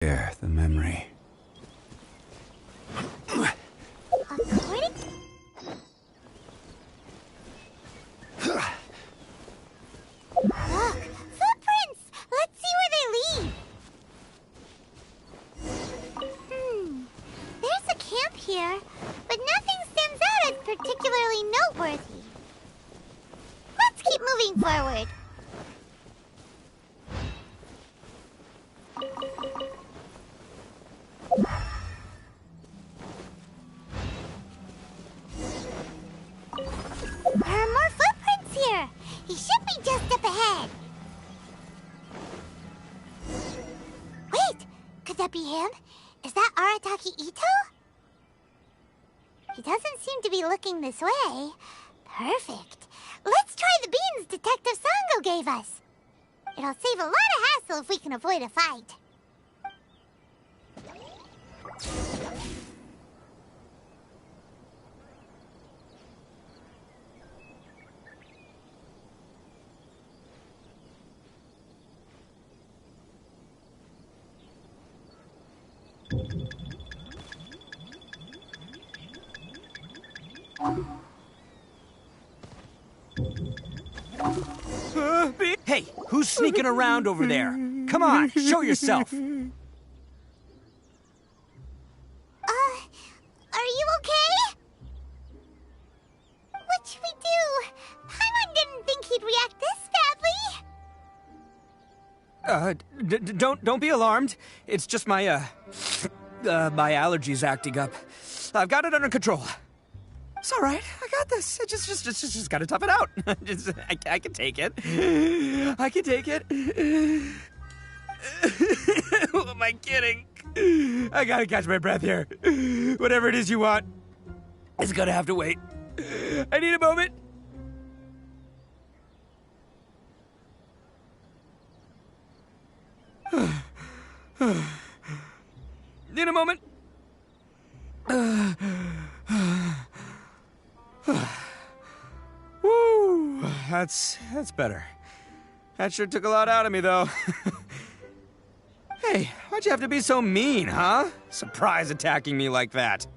There, the memory. According... Look! Footprints! Let's see where they lead! There's a camp here, but nothing stands out as particularly noteworthy. Let's keep moving forward. There are more footprints here. He should be just up ahead. Wait, could that be him? Is that Arataki Itto? He doesn't seem to be looking this way. Perfect. Let's try the beans Detective Sango gave us. It'll save a lot of hassle if we can avoid a fight. Hey, who's sneaking around over there? Come on, show yourself. Are you okay? What should we do? Paimon didn't think he'd react this badly. Don't be alarmed. It's just my my allergies acting up. I've got it under control. It's all right. I got this. I just gotta tough it out. I can take it. I can take it. Who am I kidding? I gotta catch my breath here. Whatever it is you want, it's gonna have to wait. I need a moment. Need a moment. Woo, that's better. That sure took a lot out of me, though. Hey, why'd you have to be so mean, huh? Surprise attacking me like that.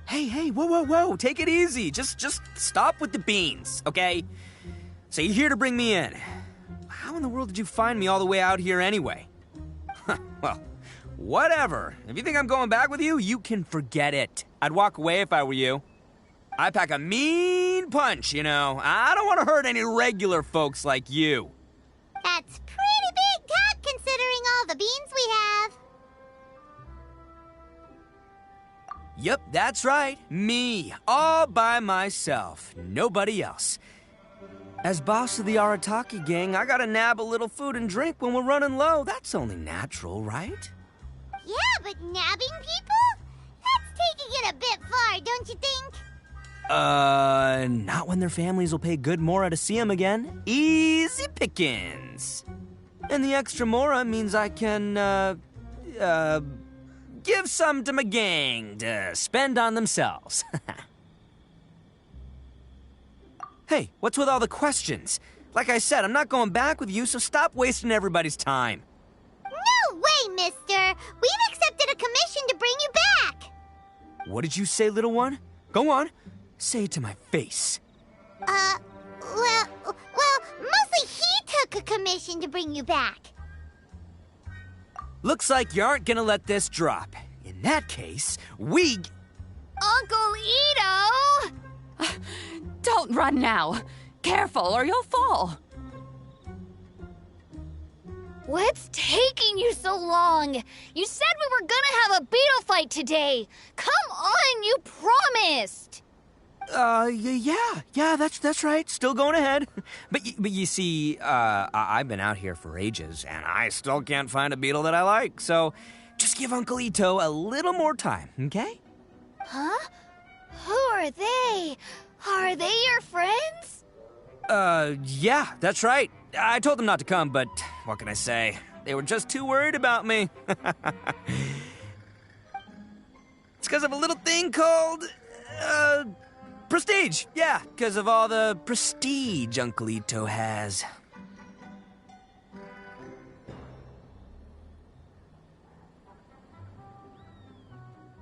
Hey, whoa, take it easy. Just stop with the beans, okay? So you're here to bring me in. How in the world did you find me all the way out here anyway? Well, whatever. If you think I'm going back with you, you can forget it. I'd walk away if I were you. I pack a mean punch, you know. I don't want to hurt any regular folks like you. That's pretty big talk considering all the beans we have. Yep, that's right. Me, all by myself. Nobody else. As boss of the Arataki gang, I gotta nab a little food and drink when we're running low. That's only natural, right? Yeah, but nabbing people? That's taking it a bit far, don't you think? Not when their families will pay good mora to see them again. Easy pickings. And the extra mora means I can, give some to my gang to spend on themselves. Hey, what's with all the questions? Like I said, I'm not going back with you, so stop wasting everybody's time. No way, mister! We've accepted a commission to bring you back! What did you say, little one? Go on. Say it to my face. Well, mostly he took a commission to bring you back. Looks like you aren't gonna let this drop. In that case, we... Uncle Itto! Don't run now. Careful or you'll fall. What's taking you so long? You said we were gonna have a beetle fight today. Come on, you promised. Yeah, that's right. Still going ahead. But you see, I've been out here for ages, and I still can't find a beetle that I like. So just give Uncle Itto a little more time, okay? Huh? Who are they? Are they your friends? Yeah, that's right. I told them not to come, but what can I say? They were just too worried about me. It's because of a little thing called, Prestige! Yeah, because of all the prestige Uncle Itto has.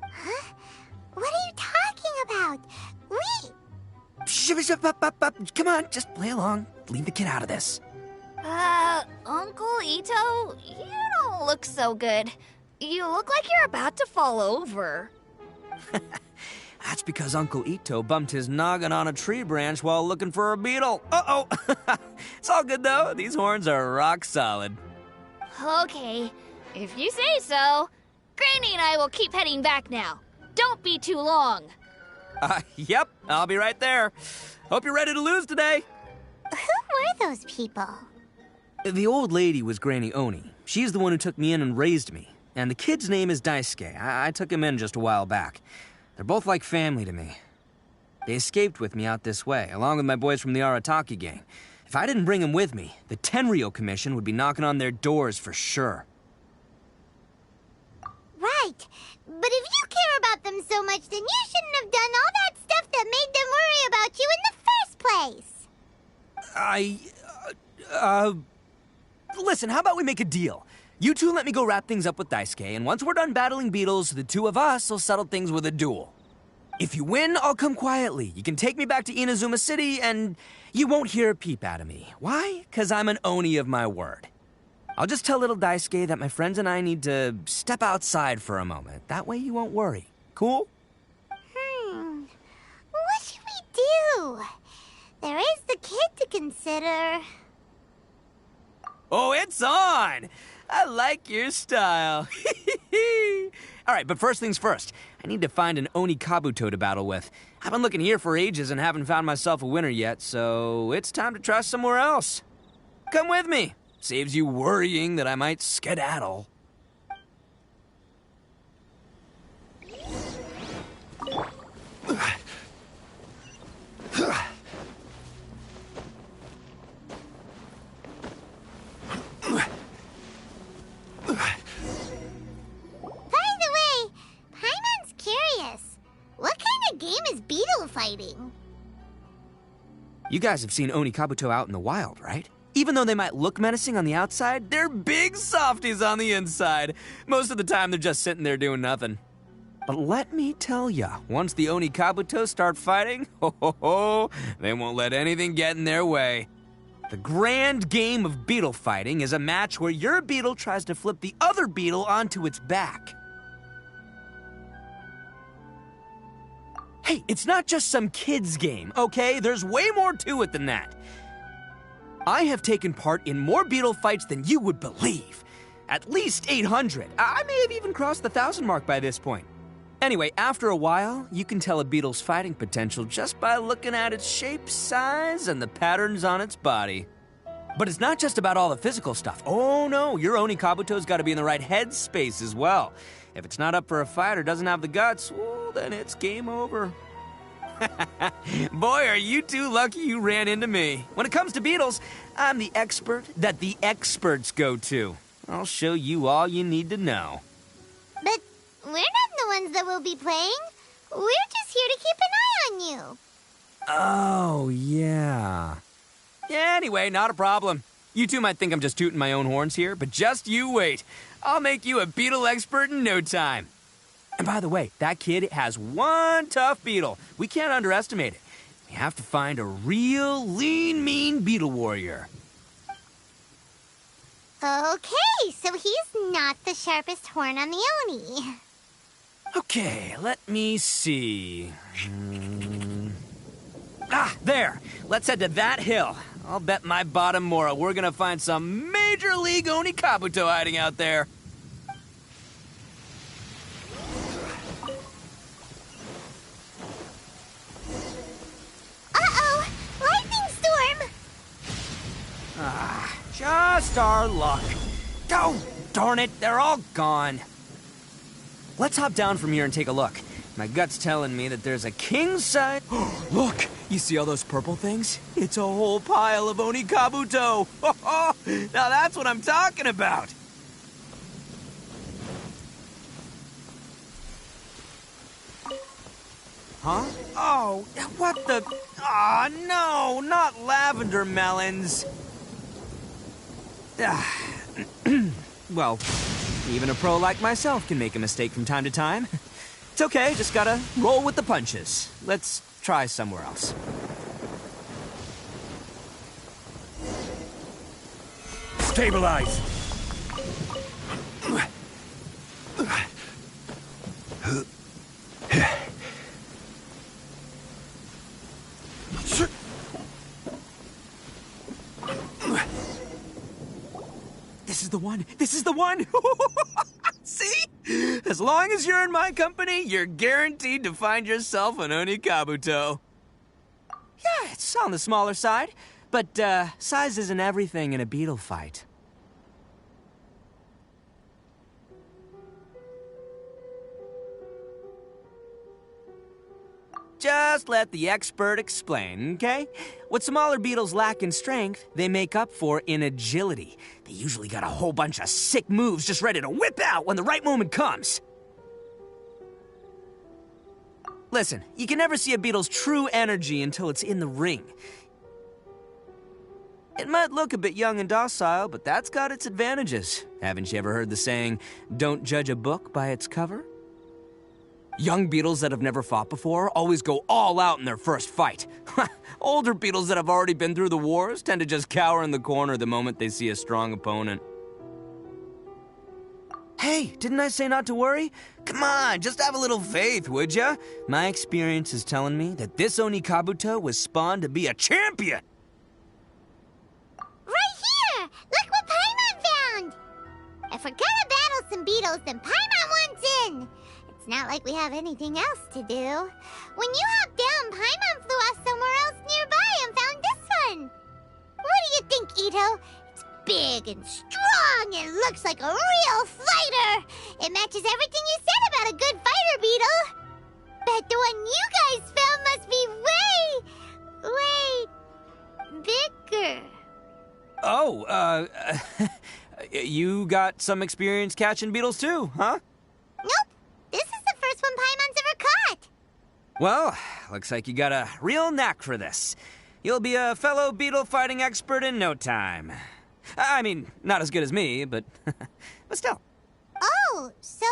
Huh? What are you talking about? Come on, just play along. Leave the kid out of this. Uncle Itto, you don't look so good. You look like you're about to fall over. That's because Uncle Itto bumped his noggin on a tree branch while looking for a beetle. Uh-oh! It's all good, though. These horns are rock solid. Okay, if you say so. Granny and I will keep heading back now. Don't be too long. Yep, I'll be right there. Hope you're ready to lose today. Who were those people? The old lady was Granny Oni. She's the one who took me in and raised me. And the kid's name is Daisuke. I took him in just a while back. They're both like family to me. They escaped with me out this way, along with my boys from the Arataki gang. If I didn't bring them with me, the Tenryou Commission would be knocking on their doors for sure. Right. But if you care about them so much, then you shouldn't have done all that stuff that made them worry about you in the first place. Listen, how about we make a deal? You two let me go wrap things up with Daisuke, and once we're done battling beetles, the two of us will settle things with a duel. If you win, I'll come quietly. You can take me back to Inazuma City, and you won't hear a peep out of me. Why? 'Cause I'm an Oni of my word. I'll just tell little Daisuke that my friends and I need to step outside for a moment. That way you won't worry. Cool? What should we do? There is the kid to consider. Oh, it's on! I like your style. All right, but first things first. I need to find an Oni Kabuto to battle with. I've been looking here for ages and haven't found myself a winner yet, so it's time to try somewhere else. Come with me. Saves you worrying that I might skedaddle. fighting. You guys have seen Oni Kabuto out in the wild, right? Even though they might look menacing on the outside, they're big softies on the inside. Most of the time, they're just sitting there doing nothing. But let me tell ya, once the Oni Kabuto start fighting, they won't let anything get in their way. The grand game of beetle fighting is a match where your beetle tries to flip the other beetle onto its back. Hey, it's not just some kid's game, okay? There's way more to it than that. I have taken part in more beetle fights than you would believe. At least 800. I may have even crossed the 1,000 mark by this point. Anyway, after a while, you can tell a beetle's fighting potential just by looking at its shape, size, and the patterns on its body. But it's not just about all the physical stuff. Oh no, your Oni Kabuto's got to be in the right headspace as well. If it's not up for a fight or doesn't have the guts, well, then it's game over. Boy, are you two lucky you ran into me. When it comes to beetles, I'm the expert that the experts go to. I'll show you all you need to know. But we're not the ones that will be playing. We're just here to keep an eye on you. Oh, yeah. Yeah, anyway, not a problem. You two might think I'm just tooting my own horns here, but just you wait. I'll make you a beetle expert in no time. And by the way, that kid has one tough beetle. We can't underestimate it. We have to find a real lean, mean beetle warrior. Okay, so he's not the sharpest horn on the Oni. Okay, let me see. There. Let's head to that hill. I'll bet my bottom Mora we're gonna find some major league Oni Kabuto hiding out there. Uh-oh! Lightning storm! Just our luck. Oh, darn it, they're all gone. Let's hop down from here and take a look. My gut's telling me that there's a king-size... Look, you see all those purple things? It's a whole pile of Oni Kabuto. Now that's what I'm talking about. Huh? Oh, what the... Aw, no, not lavender melons. Well, even a pro like myself can make a mistake from time to time. It's okay, just gotta roll with the punches. Let's try somewhere else. Stabilize! This is the one! This is the one! See? As long as you're in my company, you're guaranteed to find yourself an Onikabuto. Yeah, it's on the smaller side, but size isn't everything in a beetle fight. Just let the expert explain, okay? What smaller beetles lack in strength, they make up for in agility. They usually got a whole bunch of sick moves just ready to whip out when the right moment comes. Listen, you can never see a beetle's true energy until it's in the ring. It might look a bit young and docile, but that's got its advantages. Haven't you ever heard the saying, don't judge a book by its cover? Young beetles that have never fought before always go all out in their first fight. Older beetles that have already been through the wars tend to just cower in the corner the moment they see a strong opponent. Hey, didn't I say not to worry? Come on, just have a little faith, would ya? My experience is telling me that this Onikabuto was spawned to be a champion! Right here! Look what Paimon found! If we're gonna battle some beetles, then Paimon wants in! It's not like we have anything else to do. When you hopped down, Paimon flew off somewhere else nearby and found this one. What do you think, Itto? It's big and strong and looks like a real fighter. It matches everything you said about a good fighter beetle. Bet the one you guys found must be way bigger. Oh, you got some experience catching beetles too, huh? Nope. This is the first one Paimon's ever caught. Well, looks like you got a real knack for this. You'll be a fellow beetle fighting expert in no time. I mean, not as good as me, but still. Oh, so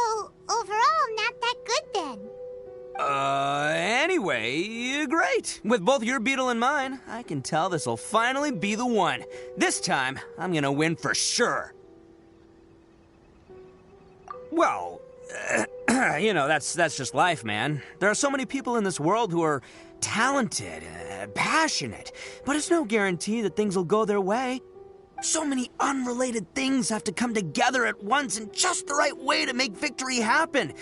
overall not that good then. Anyway, great. With both your beetle and mine, I can tell this'll finally be the one. This time, I'm gonna win for sure. Well, you know, that's just life, man. There are so many people in this world who are talented, passionate, but it's no guarantee that things will go their way. So many unrelated things have to come together at once in just the right way to make victory happen.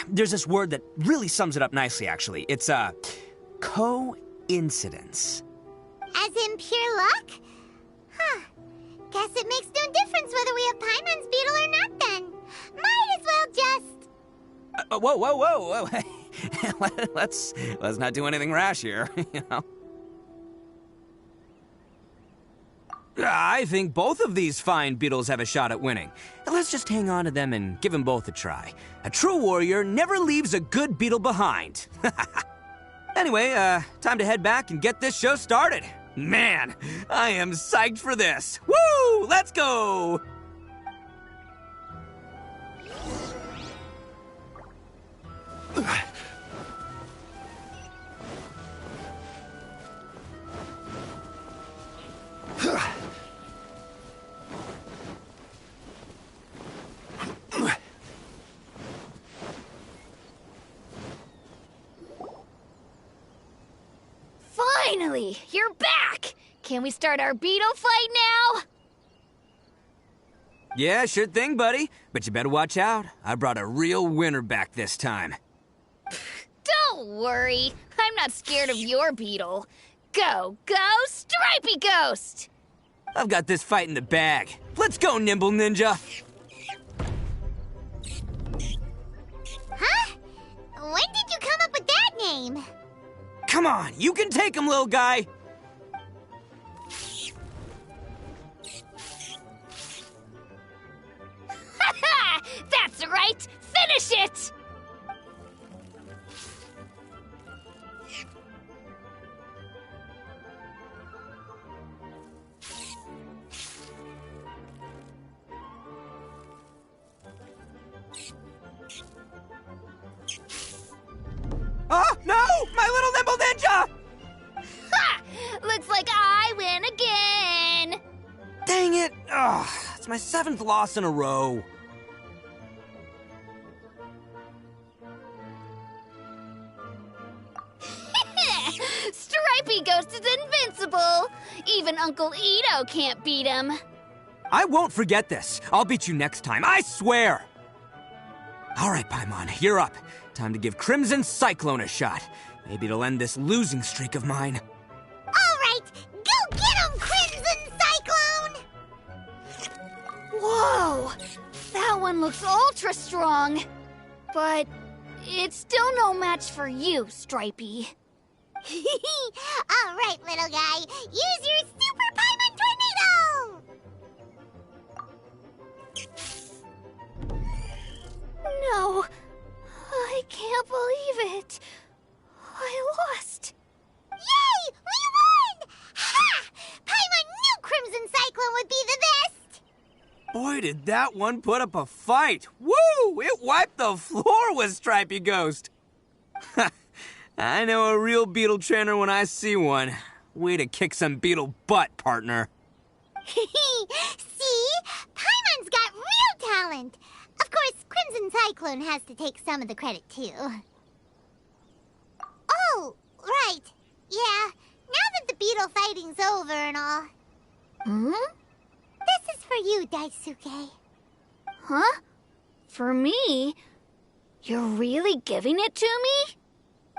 There's this word that really sums it up nicely, actually. It's, coincidence. As in pure luck? Huh. Guess it makes no difference whether we have Paimon's beetle or not then. Might as well just... Whoa. let's not do anything rash here, you know? I think both of these fine beetles have a shot at winning. Let's just hang on to them and give them both a try. A true warrior never leaves a good beetle behind. Anyway, time to head back and get this show started. Man, I am psyched for this. Woo! Let's go! Finally, you're back! Can we start our beetle fight now? Yeah, sure thing, buddy. But you better watch out. I brought a real winner back this time. Don't worry, I'm not scared of your beetle. Go, Stripey Ghost! I've got this fight in the bag. Let's go, Nimble Ninja! Huh? When did you come up with that name? Come on, you can take him, little guy! That's right! Finish it! Dang it! Ugh, it's my 7th loss in a row. Stripey Ghost is invincible! Even Uncle Itto can't beat him. I won't forget this. I'll beat you next time, I swear! Alright, Paimon, you're up. Time to give Crimson Cyclone a shot. Maybe it'll end this losing streak of mine. Alright, go get him, Crimson Cyclone! Whoa! That one looks ultra strong. But it's still no match for you, Stripey. Alright, little guy, use your Super Paimon Tornado! No, I can't believe it. I lost. Yay! We won! Ha! Paimon knew Crimson Cyclone would be the best! Boy, did that one put up a fight. Woo! It wiped the floor with Stripey Ghost. I know a real beetle trainer when I see one. Way to kick some beetle butt, partner. See? Paimon's got real talent. Of course, Crimson Cyclone has to take some of the credit, too. Oh, right. Yeah, now that the beetle fighting's over and all. This is for you, Daisuke. Huh? For me? You're really giving it to me?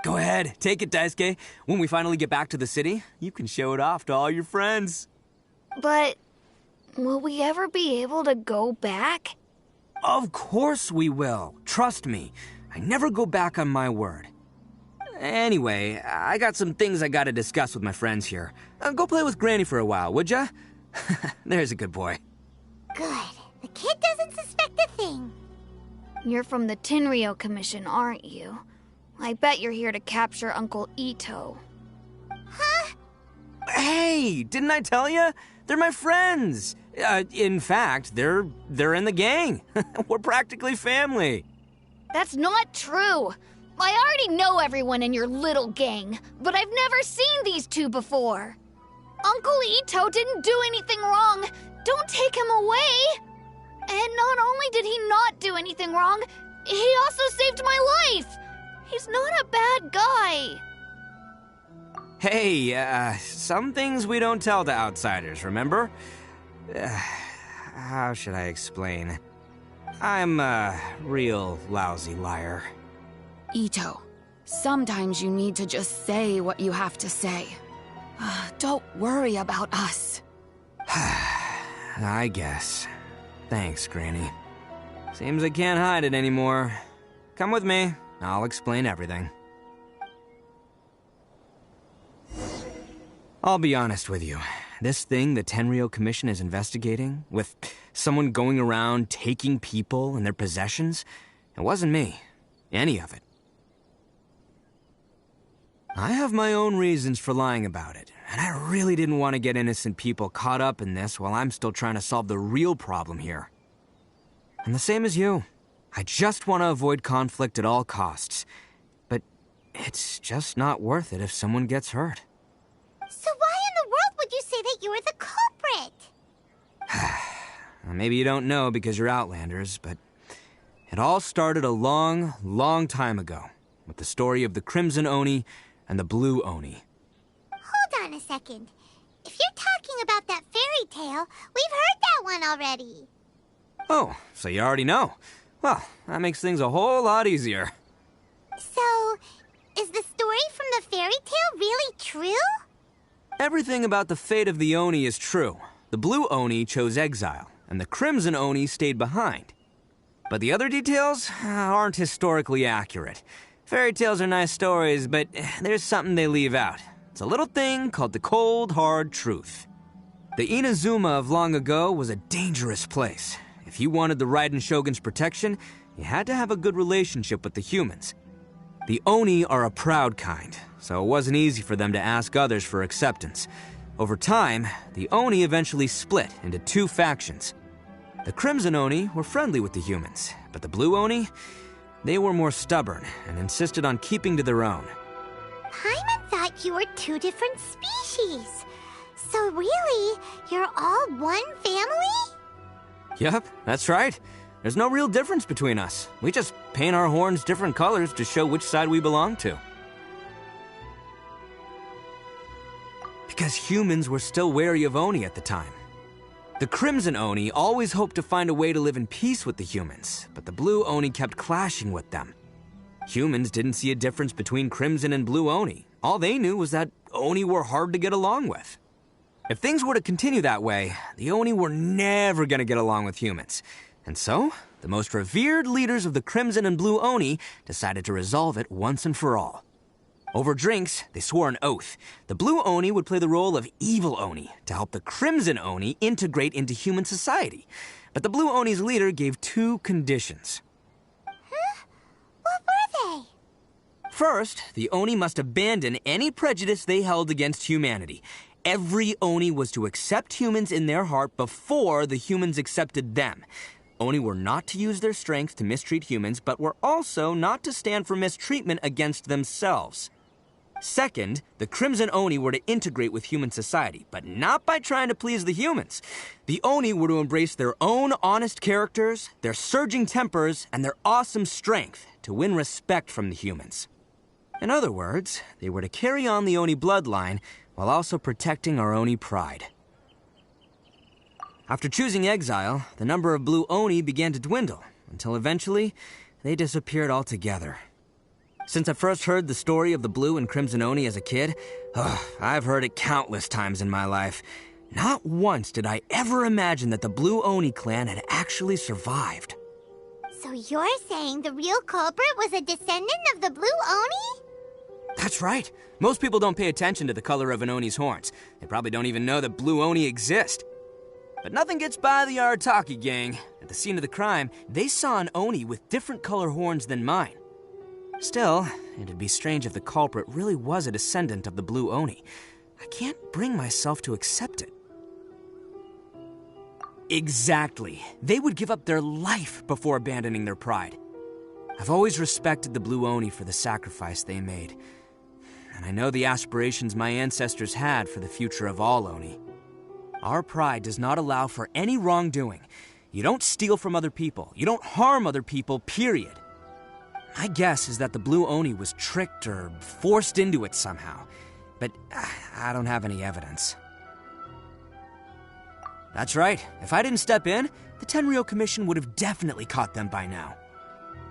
Go ahead, take it, Daisuke. When we finally get back to the city, you can show it off to all your friends. But will we ever be able to go back? Of course we will. Trust me. I never go back on my word. Anyway, I got some things I gotta discuss with my friends here. Go play with Granny for a while, would ya? There's a good boy. Good. The kid doesn't suspect a thing. You're from the Tenryou Commission, aren't you? I bet you're here to capture Uncle Itto. Huh? Hey, didn't I tell ya? They're my friends. In fact, they're in the gang. We're practically family. That's not true. I already know everyone in your little gang, but I've never seen these two before. Uncle Itto didn't do anything wrong. Don't take him away. And not only did he not do anything wrong, he also saved my life. He's not a bad guy. Hey, some things we don't tell to outsiders, remember? How should I explain? I'm a real lousy liar. Itto, sometimes you need to just say what you have to say. Don't worry about us. I guess. Thanks, Granny. Seems I can't hide it anymore. Come with me. I'll explain everything. I'll be honest with you. This thing the Tenryou Commission is investigating, with someone going around taking people and their possessions, it wasn't me. Any of it. I have my own reasons for lying about it, and I really didn't want to get innocent people caught up in this while I'm still trying to solve the real problem here. And the same as you. I just want to avoid conflict at all costs. But it's just not worth it if someone gets hurt. So why in the world would you say that you were the culprit? Maybe you don't know because you're Outlanders, but it all started a long, long time ago with the story of the Crimson Oni and the Blue Oni. Hold on a second. If you're talking about that fairy tale, we've heard that one already. Oh, so you already know. Well, that makes things a whole lot easier. So, is the story from the fairy tale really true? Everything about the fate of the Oni is true. The Blue Oni chose exile, and the Crimson Oni stayed behind. But the other details aren't historically accurate. Fairy tales are nice stories, but there's something they leave out. It's a little thing called the cold, hard truth. The Inazuma of long ago was a dangerous place. If you wanted the Raiden Shogun's protection, you had to have a good relationship with the humans. The Oni are a proud kind, so it wasn't easy for them to ask others for acceptance. Over time, the Oni eventually split into two factions. The Crimson Oni were friendly with the humans, but the Blue Oni, they were more stubborn and insisted on keeping to their own. Paimon thought you were two different species. So really, you're all one family? Yep, that's right. There's no real difference between us. We just paint our horns different colors to show which side we belong to. Because humans were still wary of Oni at the time. The Crimson Oni always hoped to find a way to live in peace with the humans, but the Blue Oni kept clashing with them. Humans didn't see a difference between Crimson and Blue Oni. All they knew was that Oni were hard to get along with. If things were to continue that way, the Oni were never going to get along with humans. And so, the most revered leaders of the Crimson and Blue Oni decided to resolve it once and for all. Over drinks, they swore an oath. The Blue Oni would play the role of evil Oni to help the Crimson Oni integrate into human society. But the Blue Oni's leader gave 2 conditions. Huh? What were they? First, the Oni must abandon any prejudice they held against humanity. Every Oni was to accept humans in their heart before the humans accepted them. Oni were not to use their strength to mistreat humans, but were also not to stand for mistreatment against themselves. Second, the Crimson Oni were to integrate with human society, but not by trying to please the humans. The Oni were to embrace their own honest characters, their surging tempers, and their awesome strength to win respect from the humans. In other words, they were to carry on the Oni bloodline while also protecting our Oni pride. After choosing exile, the number of Blue Oni began to dwindle, until eventually, they disappeared altogether. Since I first heard the story of the Blue and Crimson Oni as a kid, I've heard it countless times in my life. Not once did I ever imagine that the Blue Oni clan had actually survived. So you're saying the real culprit was a descendant of the Blue Oni? That's right. Most people don't pay attention to the color of an Oni's horns. They probably don't even know that Blue Oni exist. But nothing gets by the Arataki gang. At the scene of the crime, they saw an Oni with different color horns than mine. Still, it'd be strange if the culprit really was a descendant of the Blue Oni. I can't bring myself to accept it. Exactly. They would give up their life before abandoning their pride. I've always respected the Blue Oni for the sacrifice they made. And I know the aspirations my ancestors had for the future of all Oni. Our pride does not allow for any wrongdoing. You don't steal from other people. You don't harm other people, period. My guess is that the Blue Oni was tricked or forced into it somehow, but I don't have any evidence. That's right. If I didn't step in, the Tenryou Commission would have definitely caught them by now.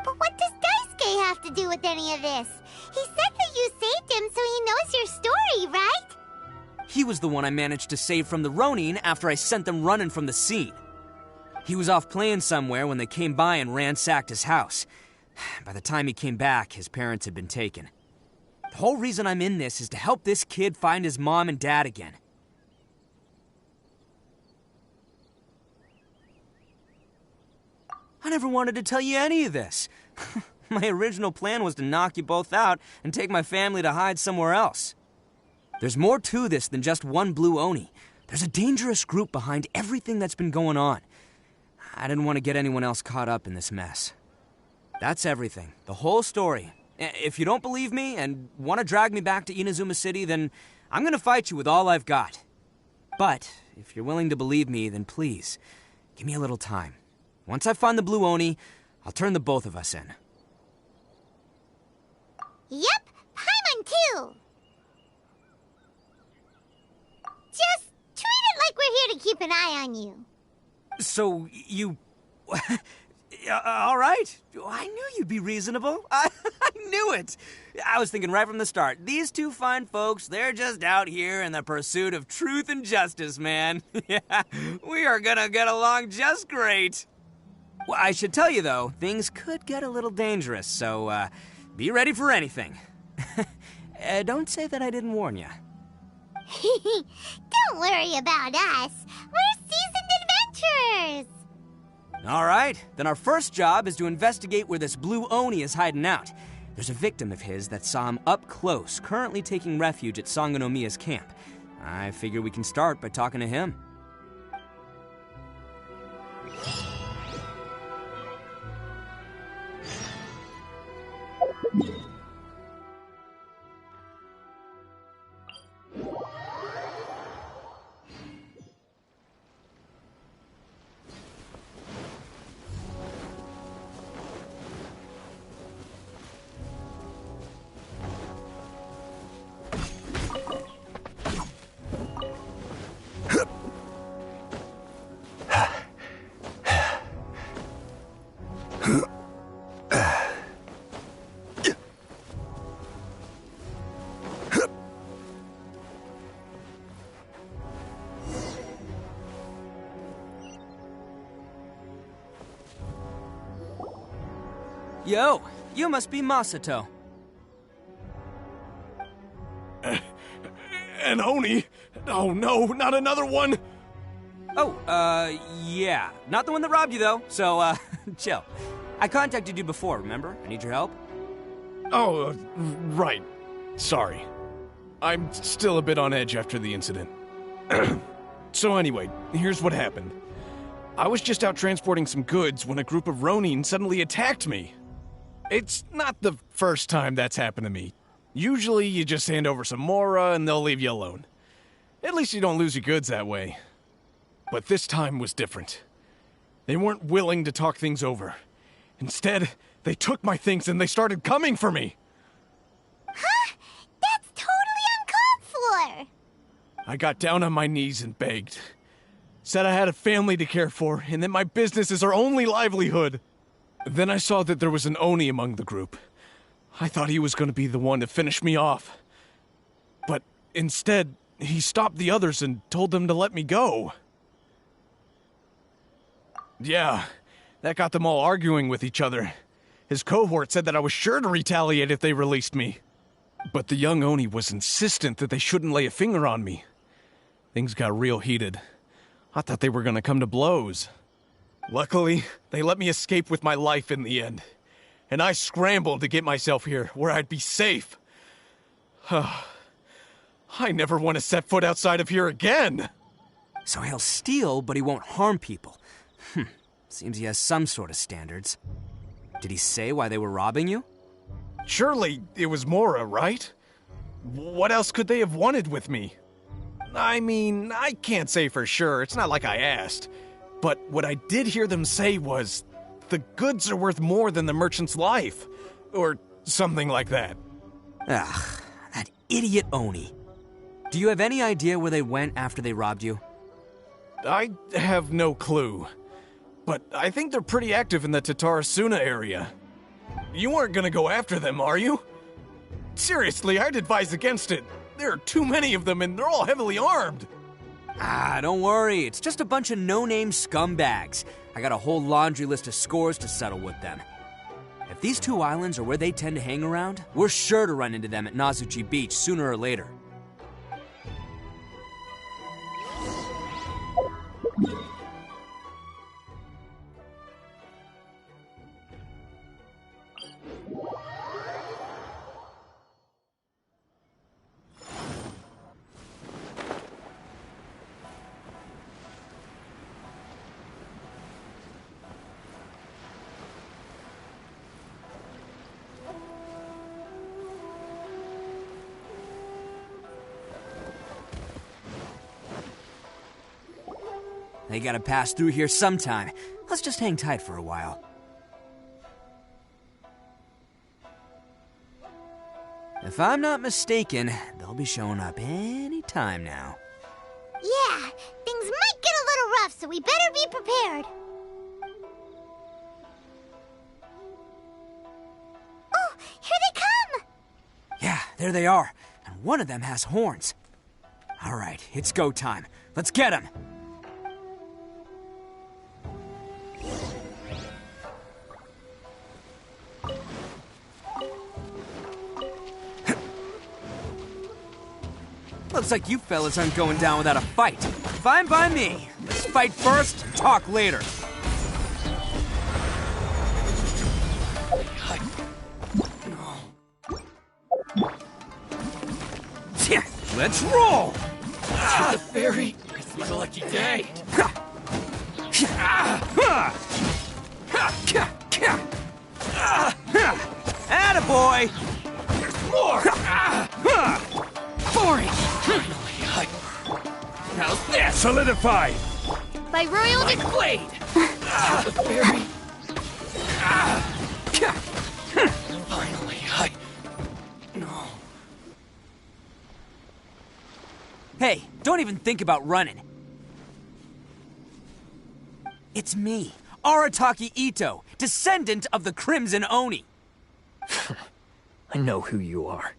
But what does Daisuke have to do with any of this? He said that you saved him, so he knows your story, right? He was the one I managed to save from the Ronin after I sent them running from the scene. He was off playing somewhere when they came by and ransacked his house. By the time he came back, his parents had been taken. The whole reason I'm in this is to help this kid find his mom and dad again. I never wanted to tell you any of this. My original plan was to knock you both out and take my family to hide somewhere else. There's more to this than just one Blue Oni. There's a dangerous group behind everything that's been going on. I didn't want to get anyone else caught up in this mess. That's everything. The whole story. If you don't believe me and want to drag me back to Inazuma City, then I'm going to fight you with all I've got. But if you're willing to believe me, then please, give me a little time. Once I find the Blue Oni, I'll turn the both of us in. Yep, Paimon too. Just treat it like we're here to keep an eye on you. So, you... all right. I knew you'd be reasonable. I knew it. I was thinking right from the start, these two fine folks, they're just out here in the pursuit of truth and justice, man. Yeah, we are gonna get along just great. Well, I should tell you, though, things could get a little dangerous, so be ready for anything. Don't say that I didn't warn you. Don't worry about us. We're seasoned adventurers. All right, then our first job is to investigate where this Blue Oni is hiding out. There's a victim of his that saw him up close, currently taking refuge at Sangonomiya's camp. I figure we can start by talking to him. Yo, you must be Masato. An Oni? Oh no, not another one! Oh, yeah. Not the one that robbed you, though, so, chill. I contacted you before, remember? I need your help. Oh, right. Sorry. I'm still a bit on edge after the incident. So anyway, here's what happened. I was just out transporting some goods when a group of Ronin suddenly attacked me. It's not the first time that's happened to me. Usually you just hand over some Mora and they'll leave you alone. At least you don't lose your goods that way. But this time was different. They weren't willing to talk things over. Instead, they took my things and they started coming for me. Huh? That's totally uncalled for! I got down on my knees and begged. Said I had a family to care for and that my business is our only livelihood. Then I saw that there was an Oni among the group. I thought he was going to be the one to finish me off. But instead, he stopped the others and told them to let me go. Yeah, that got them all arguing with each other. His cohort said that I was sure to retaliate if they released me. But the young Oni was insistent that they shouldn't lay a finger on me. Things got real heated. I thought they were going to come to blows. Luckily, they let me escape with my life in the end. And I scrambled to get myself here, where I'd be safe. I never want to set foot outside of here again! So he'll steal, but he won't harm people. Seems he has some sort of standards. Did he say why they were robbing you? Surely it was Mora, right? What else could they have wanted with me? I mean, I can't say for sure, it's not like I asked. But what I did hear them say was, the goods are worth more than the merchant's life. Or something like that. Ugh, that idiot Oni. Do you have any idea where they went after they robbed you? I have no clue. But I think they're pretty active in the Tatarasuna area. You aren't gonna go after them, are you? Seriously, I'd advise against it. There are too many of them and they're all heavily armed. Don't worry. It's just a bunch of no-name scumbags. I got a whole laundry list of scores to settle with them. If these two islands are where they tend to hang around, we're sure to run into them at Nazuchi Beach sooner or later. They gotta pass through here sometime. Let's just hang tight for a while. If I'm not mistaken, they'll be showing up any time now. Yeah, things might get a little rough, so we better be prepared. Oh, here they come! Yeah, there they are. And one of them has horns. All right, it's go time. Let's get them. Looks like you fellas aren't going down without a fight. Fine by me. Let's fight first, talk later. Let's roll! The fairy! This was a lucky day! Attaboy! There's more! Boring! How's this? Solidify! By royal Blade! The fairy! Finally, No. Hey, don't even think about running. It's me, Arataki Itto, descendant of the Crimson Oni. I know who you are.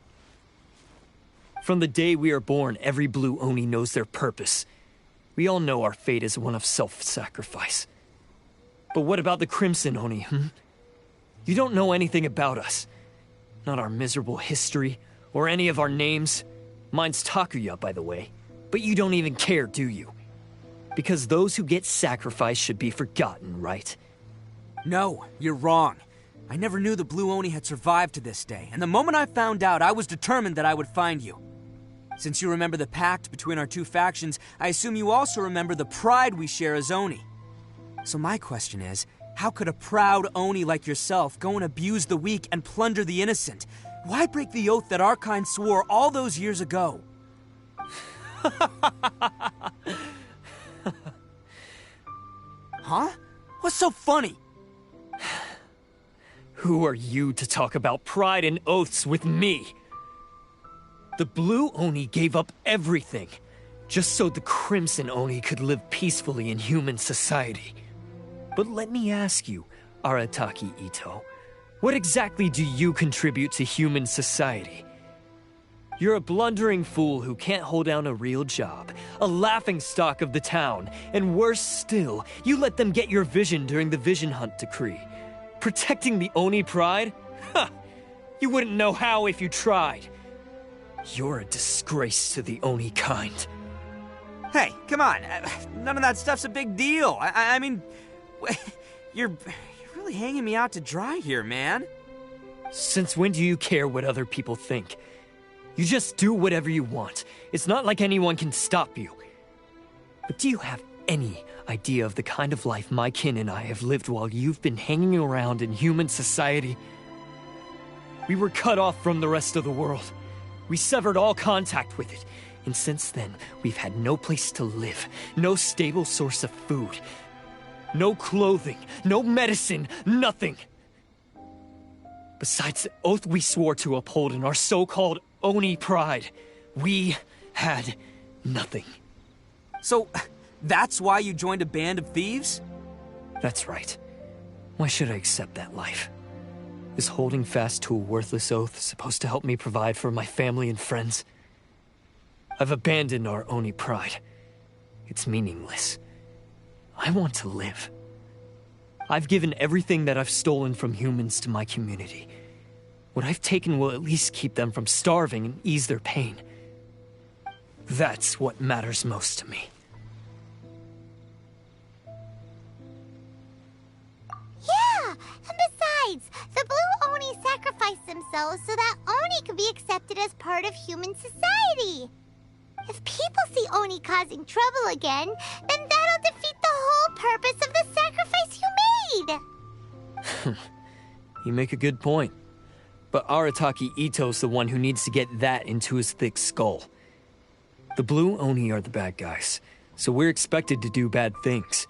From the day we are born, every blue Oni knows their purpose. We all know our fate is one of self-sacrifice. But what about the Crimson Oni, You don't know anything about us. Not our miserable history, or any of our names. Mine's Takuya, by the way. But you don't even care, do you? Because those who get sacrificed should be forgotten, right? No, you're wrong. I never knew the Blue Oni had survived to this day, and the moment I found out, I was determined that I would find you. Since you remember the pact between our two factions, I assume you also remember the pride we share as Oni. So my question is, how could a proud Oni like yourself go and abuse the weak and plunder the innocent? Why break the oath that our kind swore all those years ago? Huh? What's so funny? Who are you to talk about pride and oaths with me? The Blue Oni gave up everything, just so the Crimson Oni could live peacefully in human society. But let me ask you, Arataki Itto, what exactly do you contribute to human society? You're a blundering fool who can't hold down a real job, a laughingstock of the town, and worse still, you let them get your vision during the Vision Hunt decree. Protecting the Oni pride? Ha! You wouldn't know how if you tried. You're a disgrace to the Oni kind. Hey, come on. None of that stuff's a big deal. I mean, you're really hanging me out to dry here, man. Since when do you care what other people think? You just do whatever you want. It's not like anyone can stop you. But do you have any idea of the kind of life my kin and I have lived while you've been hanging around in human society? We were cut off from the rest of the world. We severed all contact with it. And since then, we've had no place to live, no stable source of food, no clothing, no medicine, nothing. Besides the oath we swore to uphold in our so-called Oni pride, we had nothing. So, that's why you joined a band of thieves? That's right. Why should I accept that life? Is holding fast to a worthless oath supposed to help me provide for my family and friends? I've abandoned our Oni pride. It's meaningless. I want to live. I've given everything that I've stolen from humans to my community. What I've taken will at least keep them from starving and ease their pain. That's what matters most to me. Yeah, and besides, the Blue Oni sacrificed themselves so that Oni could be accepted as part of human society. If people see Oni causing trouble again, then that'll defeat the whole purpose of the sacrifice you made. You make a good point. But Arataki Itto's the one who needs to get that into his thick skull. The Blue Oni are the bad guys, so we're expected to do bad things.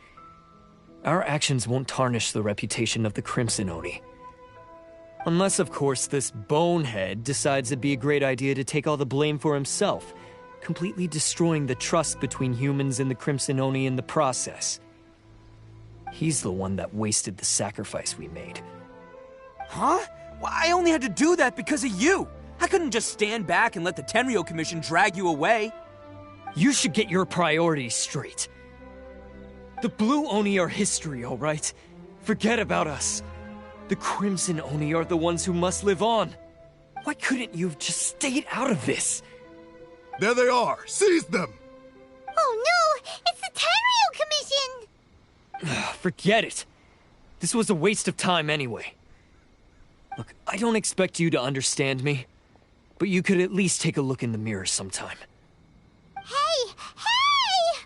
Our actions won't tarnish the reputation of the Crimson Oni. Unless, of course, this bonehead decides it'd be a great idea to take all the blame for himself, completely destroying the trust between humans and the Crimson Oni in the process. He's the one that wasted the sacrifice we made. Huh? Well, I only had to do that because of you. I couldn't just stand back and let the Tenryo Commission drag you away. You should get your priorities straight. The Blue Oni are history, all right? Forget about us. The Crimson Oni are the ones who must live on. Why couldn't you have just stayed out of this? There they are! Seize them! Oh no! It's the Tenryo Commission! Forget it. This was a waste of time anyway. Look, I don't expect you to understand me, but you could at least take a look in the mirror sometime. Hey! Hey!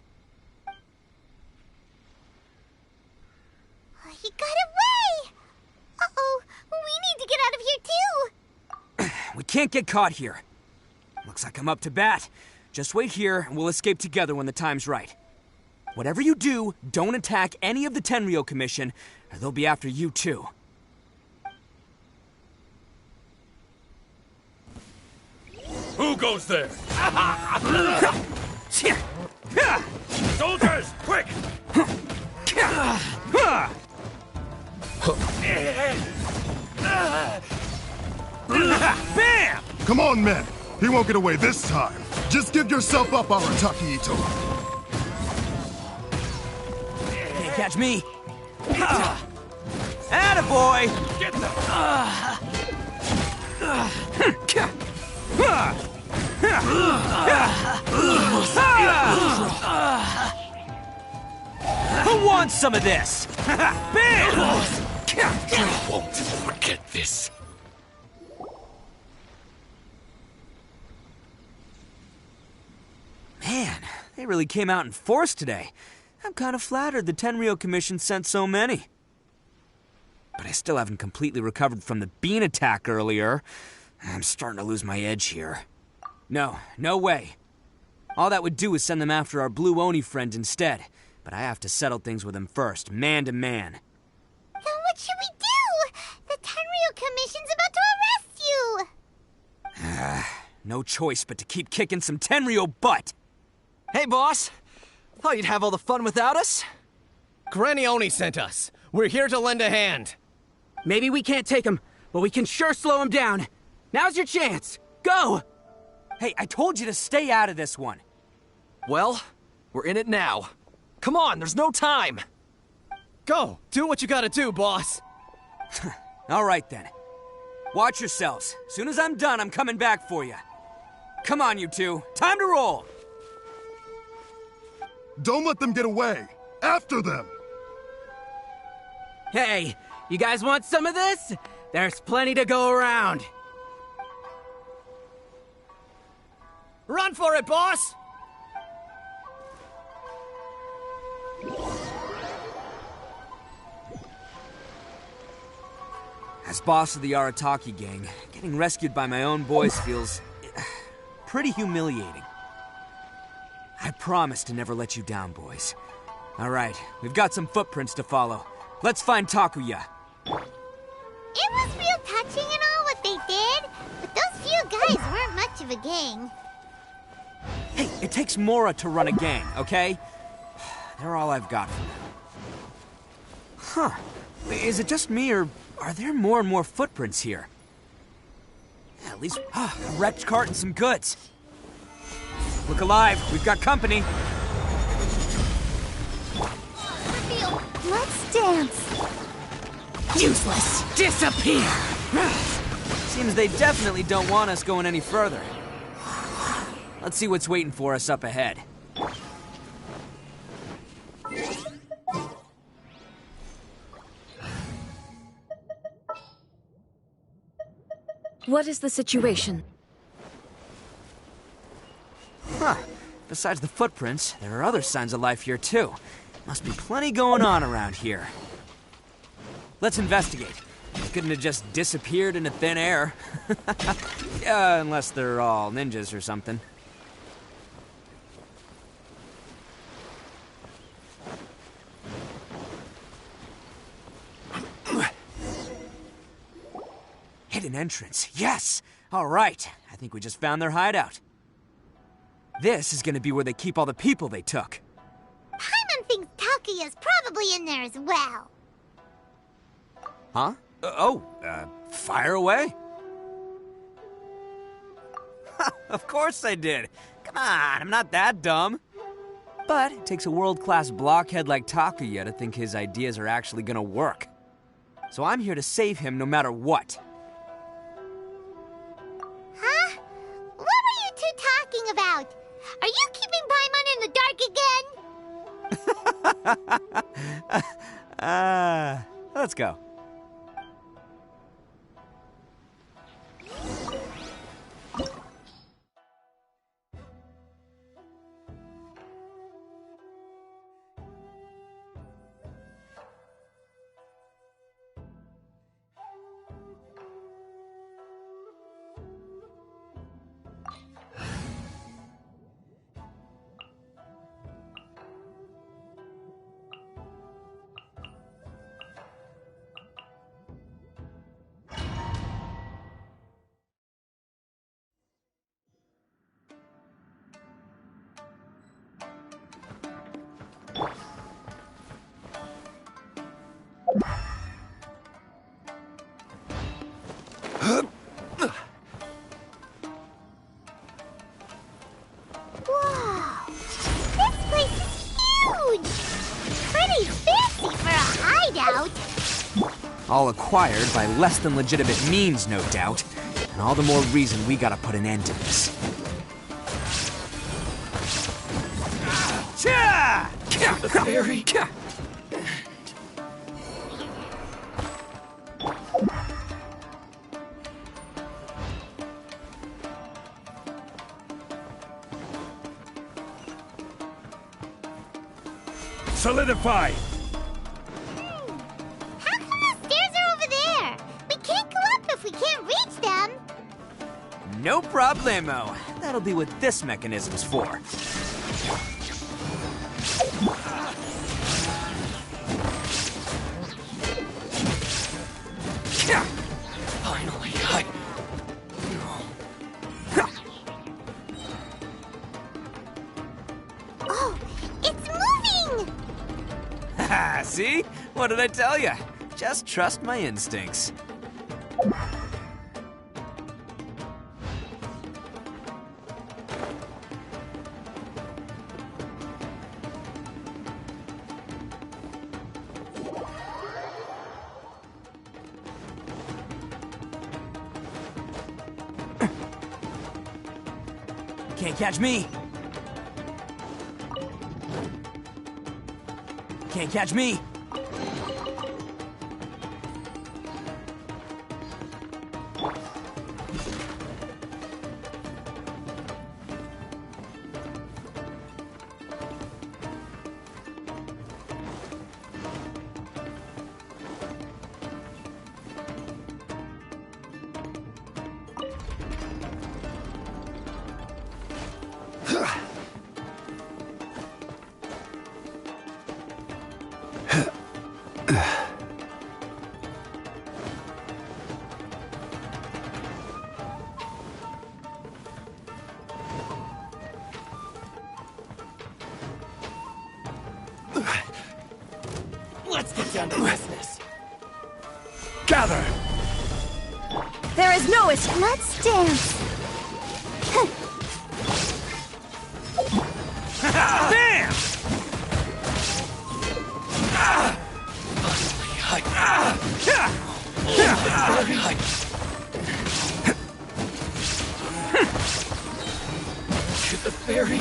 He got away! Uh-oh, we need to get out of here too! We can't get caught here. Looks like I'm up to bat. Just wait here and we'll escape together when the time's right. Whatever you do, don't attack any of the Tenryo Commission, or they'll be after you too. Who goes there? Soldiers, quick! Bam! Come on, men! He won't get away this time! Just give yourself up, Arataki Itto! Can't catch me! Attaboy! Get the... Who wants some of this? Bam! I won't forget this. Man, they really came out in force today. I'm kind of flattered the Tenryo Commission sent so many. But I still haven't completely recovered from the bean attack earlier. I'm starting to lose my edge here. No way. All that would do is send them after our Blue Oni friend instead. But I have to settle things with him first, man to man. Then what should we do? The Tenryo Commission's about to arrest you! No choice but to keep kicking some Tenryo butt. Hey, boss. Thought you'd have all the fun without us? Granny Oni sent us. We're here to lend a hand. Maybe we can't take him, but we can sure slow him down. Now's your chance. Go! Hey, I told you to stay out of this one. Well, we're in it now. Come on, there's no time. Go, do what you gotta do, boss. All right, then. Watch yourselves. Soon as I'm done, I'm coming back for you. Come on, you two. Time to roll. Don't let them get away. After them. Hey, you guys want some of this? There's plenty to go around. Run for it, boss! As boss of the Arataki gang, getting rescued by my own boys feels pretty humiliating. I promise to never let you down, boys. All right, we've got some footprints to follow. Let's find Takuya. It was real touching and all what they did, but those few guys weren't much of a gang. Hey, it takes Mora to run a gang, okay? They're all I've got for now. Huh. Is it just me, or are there more and more footprints here? Yeah, at least a wrecked cart and some goods. Look alive, we've got company. Let's dance. Useless! Disappear! Seems they definitely don't want us going any further. Let's see what's waiting for us up ahead. What is the situation? Huh. Besides the footprints, there are other signs of life here too. Must be plenty going on around here. Let's investigate. They couldn't have just disappeared into thin air. Yeah, unless they're all ninjas or something. Hidden entrance, yes! All right, I think we just found their hideout. This is gonna be where they keep all the people they took. Paimon thinks Takuya's probably in there as well. Huh? Fire away? Of course I did. Come on, I'm not that dumb. But it takes a world-class blockhead like Takuya to think his ideas are actually gonna work. So I'm here to save him no matter what. Huh? What were you two talking about? Are you keeping Paimon in the dark again? Let's go. Whoa! This place is huge! Pretty fancy for a hideout! All acquired by less than legitimate means, no doubt. And all the more reason we gotta put an end to this. The fairy. Solidify! How come the stairs are over there? We can't go up if we can't reach them. No problemo. That'll be what this mechanism's for. Finally, Oh, it's moving! Haha, see? What did I tell you? Just trust my instincts. Can't catch me. Can't catch me. Let's get down to business. Gather! There is no escape. Let's dance. Damn! To the fairy.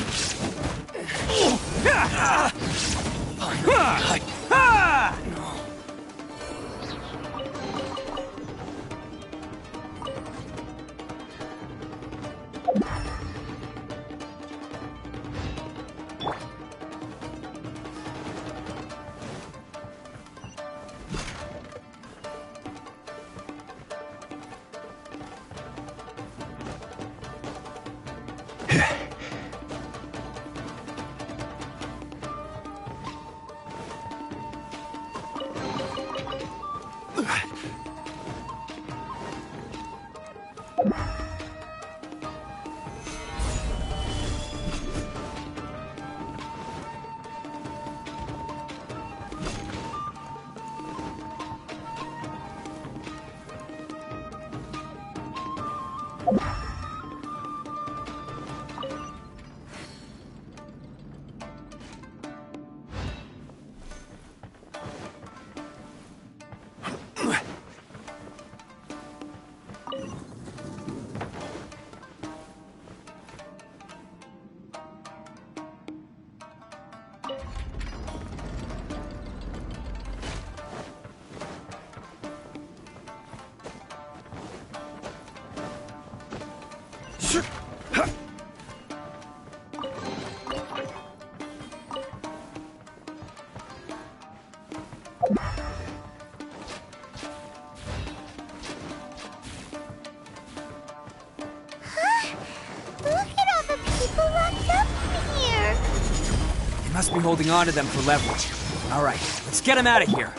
Must be holding on to them for leverage. All right, let's get him out of here.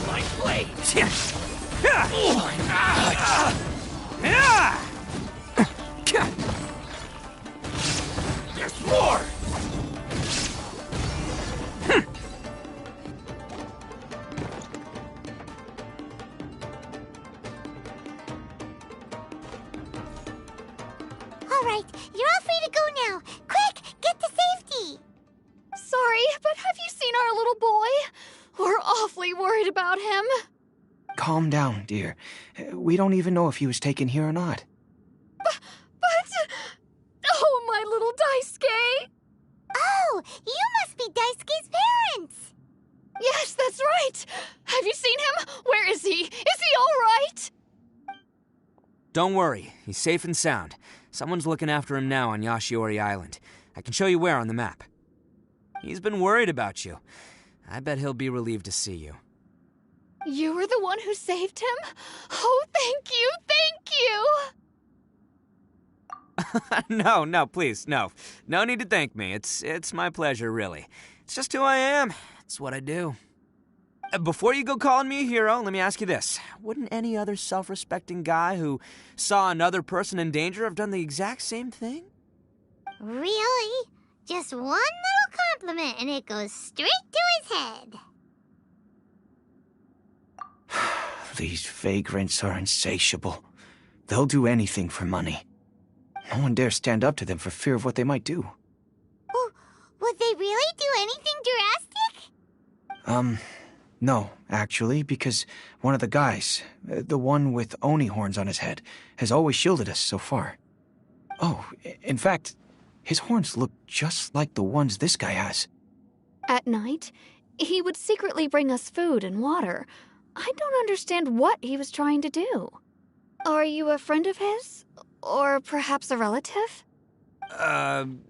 My blade. There's more. All right, you're all free to go now. Quick, get to safety. Sorry, but have you seen our little boy? We're awfully worried about him. Calm down, dear. We don't even know if he was taken here or not. But... Oh, my little Daisuke! Oh, you must be Daisuke's parents! Yes, that's right! Have you seen him? Where is he? Is he all right? Don't worry, he's safe and sound. Someone's looking after him now on Yashiori Island. I can show you where on the map. He's been worried about you. I bet he'll be relieved to see you. You were the one who saved him? Oh, thank you, thank you! No, please, no. No need to thank me. It's my pleasure, really. It's just who I am. It's what I do. Before you go calling me a hero, let me ask you this. Wouldn't any other self-respecting guy who saw another person in danger have done the exact same thing? Really? Just one little compliment and it goes straight to his head. These vagrants are insatiable. They'll do anything for money. No one dares stand up to them for fear of what they might do. Oh, would they really do anything drastic? No, actually, because one of the guys, the one with Oni horns on his head, has always shielded us so far. Oh, in fact, his horns look just like the ones this guy has. At night, he would secretly bring us food and water. I don't understand what he was trying to do. Are you a friend of his? Or perhaps a relative?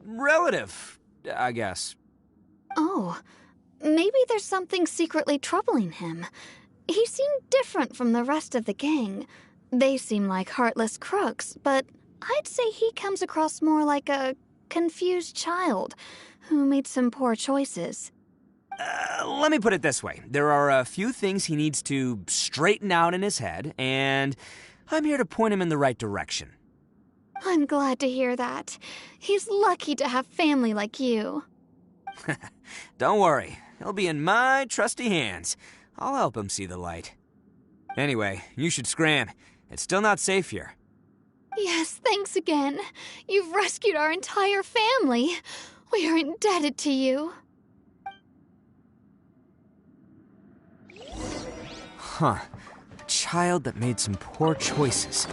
Relative, I guess. Oh, maybe there's something secretly troubling him. He seemed different from the rest of the gang. They seem like heartless crooks, but I'd say he comes across more like a confused child who made some poor choices. Let me put it this way. There are a few things he needs to straighten out in his head, and I'm here to point him in the right direction. I'm glad to hear that. He's lucky to have family like you. Don't worry. He'll be in my trusty hands. I'll help him see the light. Anyway, you should scram. It's still not safe here. Yes, thanks again. You've rescued our entire family. We are indebted to you. Huh. A child that made some poor choices.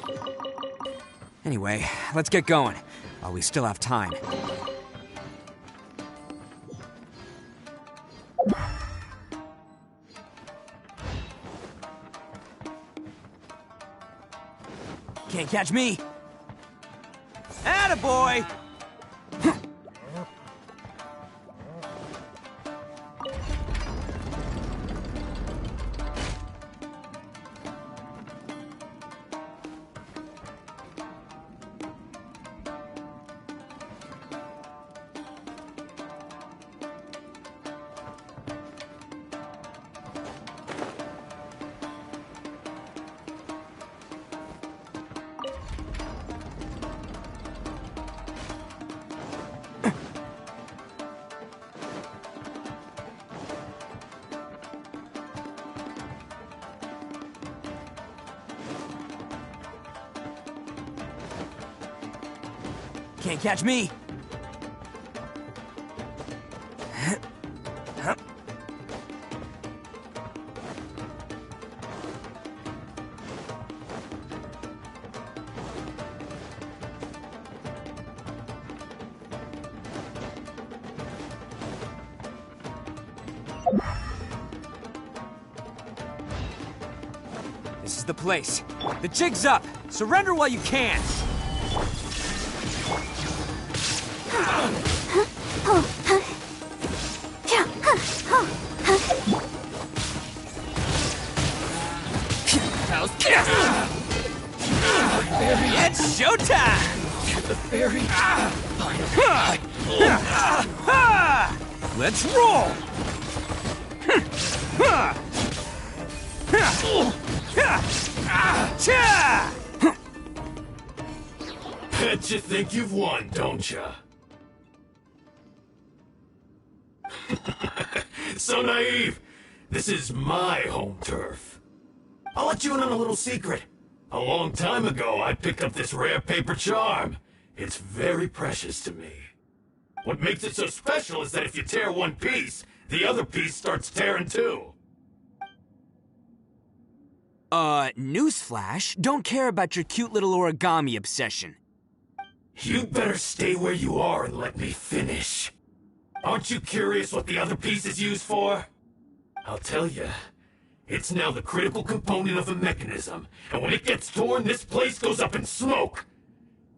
Anyway, let's get going, while we still have time. Can't catch me. Attaboy! Can't catch me. This is the place. The jig's up. Surrender while you can. It's showtime! The fairy. Let's roll! Bet you think you've won, don't ya? So naive. This is my home turf. I'll let you in on a little secret. A long time ago, I picked up this rare paper charm. It's very precious to me. What makes it so special is that if you tear one piece, the other piece starts tearing too. Newsflash, don't care about your cute little origami obsession. You better stay where you are and let me finish. Aren't you curious what the other piece is used for? I'll tell you. It's now the critical component of the mechanism, and when it gets torn, this place goes up in smoke.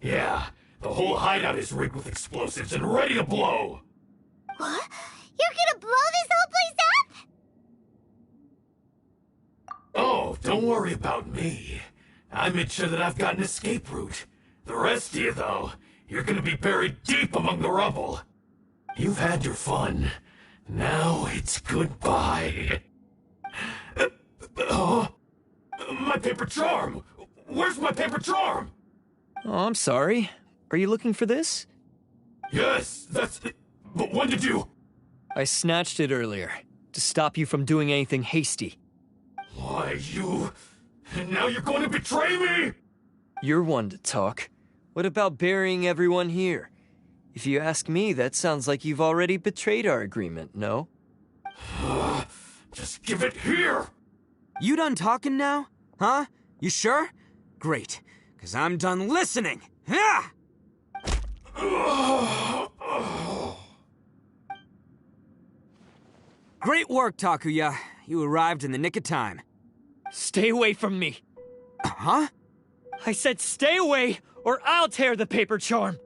Yeah, the whole hideout is rigged with explosives and ready to blow. What? You're gonna blow this whole place up? Oh, don't worry about me. I made sure that I've got an escape route. The rest of you, though, you're gonna be buried deep among the rubble. You've had your fun. Now it's goodbye. My paper charm! Where's my paper charm? Oh, I'm sorry. Are you looking for this? Yes, that's it. But when did you... I snatched it earlier, to stop you from doing anything hasty. Why, you... Now you're going to betray me? You're one to talk. What about burying everyone here? If you ask me, that sounds like you've already betrayed our agreement, no? Just give it here! You done talking now? Huh? You sure? Great, because I'm done listening! Yeah! Great work, Takuya. You arrived in the nick of time. Stay away from me! Huh? I said stay away, or I'll tear the paper charm!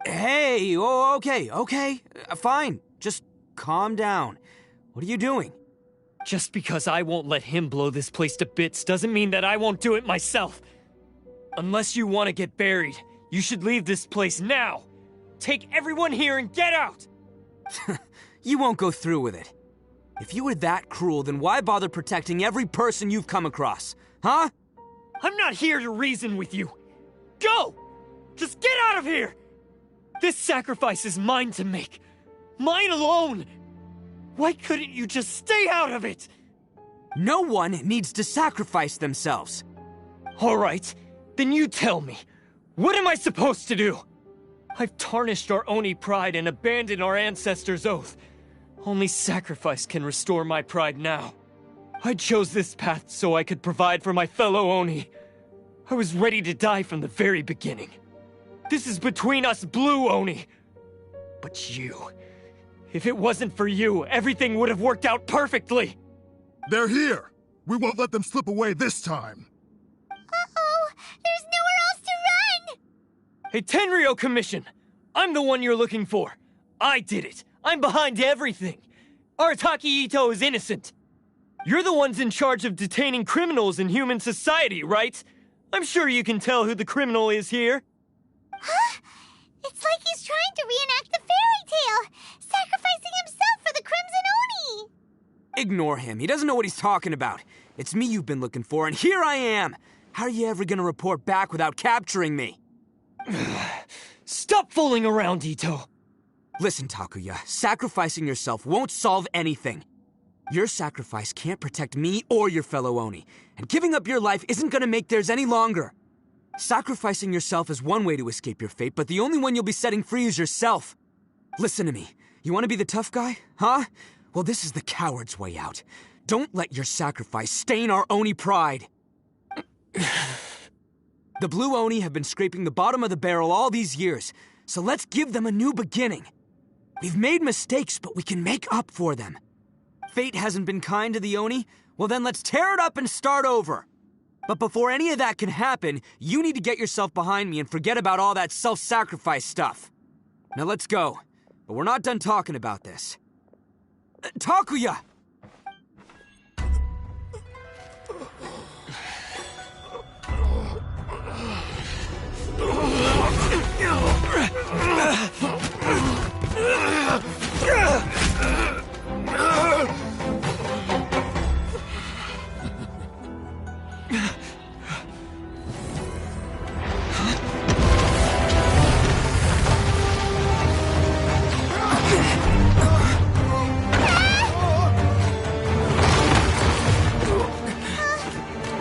Hey, oh, okay. Fine. Just calm down. What are you doing? Just because I won't let him blow this place to bits doesn't mean that I won't do it myself. Unless you want to get buried, you should leave this place now. Take everyone here and get out! You won't go through with it. If you were that cruel, then why bother protecting every person you've come across? Huh? I'm not here to reason with you. Go! Just get out of here! This sacrifice is mine to make. Mine alone! Why couldn't you just stay out of it? No one needs to sacrifice themselves. All right, then you tell me. What am I supposed to do? I've tarnished our Oni pride and abandoned our ancestors' oath. Only sacrifice can restore my pride now. I chose this path so I could provide for my fellow Oni. I was ready to die from the very beginning. This is between us Blue Oni. But you... If it wasn't for you, everything would have worked out perfectly! They're here! We won't let them slip away this time! Uh-oh! There's nowhere else to run! Hey, Tenryo Commission! I'm the one you're looking for. I did it. I'm behind everything. Arataki Itto is innocent. You're the ones in charge of detaining criminals in human society, right? I'm sure you can tell who the criminal is here. Huh? It's like he's trying to reenact the fairy tale, sacrificing himself for the Crimson Oni! Ignore him. He doesn't know what he's talking about. It's me you've been looking for, and here I am! How are you ever gonna report back without capturing me? Stop fooling around, Itto! Listen, Takuya, sacrificing yourself won't solve anything. Your sacrifice can't protect me or your fellow Oni, and giving up your life isn't gonna make theirs any longer. Sacrificing yourself is one way to escape your fate, but the only one you'll be setting free is yourself. Listen to me. You want to be the tough guy? Huh? Well, this is the coward's way out. Don't let your sacrifice stain our Oni pride. The Blue Oni have been scraping the bottom of the barrel all these years, so let's give them a new beginning. We've made mistakes, but we can make up for them. Fate hasn't been kind to the Oni? Well, then let's tear it up and start over. But before any of that can happen, you need to get yourself behind me and forget about all that self-sacrifice stuff. Now let's go. But we're not done talking about this. Takuya!